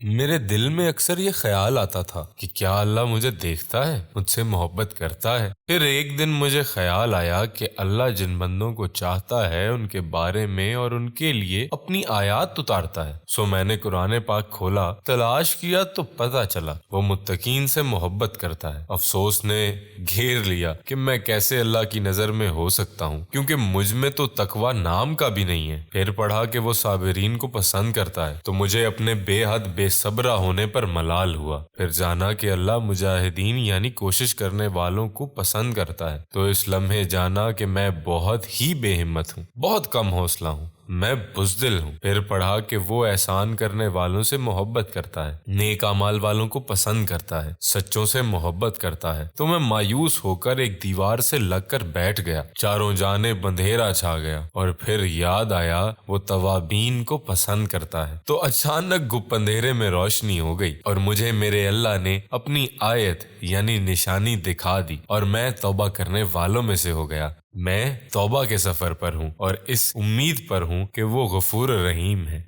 میرے دل میں اکثر یہ خیال آتا تھا کہ کیا اللہ مجھے دیکھتا ہے، مجھ سے محبت کرتا ہے۔ پھر ایک دن مجھے خیال آیا کہ اللہ جن بندوں کو چاہتا ہے ان کے بارے میں اور ان کے لیے اپنی آیات اتارتا ہے۔ سو میں نے قرآن پاک کھولا، تلاش کیا تو پتہ چلا وہ متقین سے محبت کرتا ہے۔ افسوس نے گھیر لیا کہ میں کیسے اللہ کی نظر میں ہو سکتا ہوں، کیونکہ مجھ میں تو تقویٰ نام کا بھی نہیں ہے۔ پھر پڑھا کہ وہ صابرین کو پسند کرتا ہے، تو مجھے اپنے بے حد بے صبرا ہونے پر ملال ہوا۔ پھر جانا کہ اللہ مجاہدین یعنی کوشش کرنے والوں کو پسند کرتا ہے، تو اس لمحے جانا کہ میں بہت ہی بے ہمت ہوں، بہت کم حوصلہ ہوں، میں بزدل ہوں۔ پھر پڑھا کہ وہ احسان کرنے والوں سے محبت کرتا ہے، نیک اعمال والوں کو پسند کرتا ہے، سچوں سے محبت کرتا ہے۔ تو میں مایوس ہو کر ایک دیوار سے لگ کر بیٹھ گیا، چاروں جانب اندھیرا چھا گیا، اور پھر یاد آیا وہ توابین کو پسند کرتا ہے۔ تو اچانک گپ اندھیرے میں روشنی ہو گئی اور مجھے میرے اللہ نے اپنی آیت یعنی نشانی دکھا دی، اور میں توبہ کرنے والوں میں سے ہو گیا۔ میں توبہ کے سفر پر ہوں اور اس امید پر ہوں کہ وہ غفور رحیم ہے۔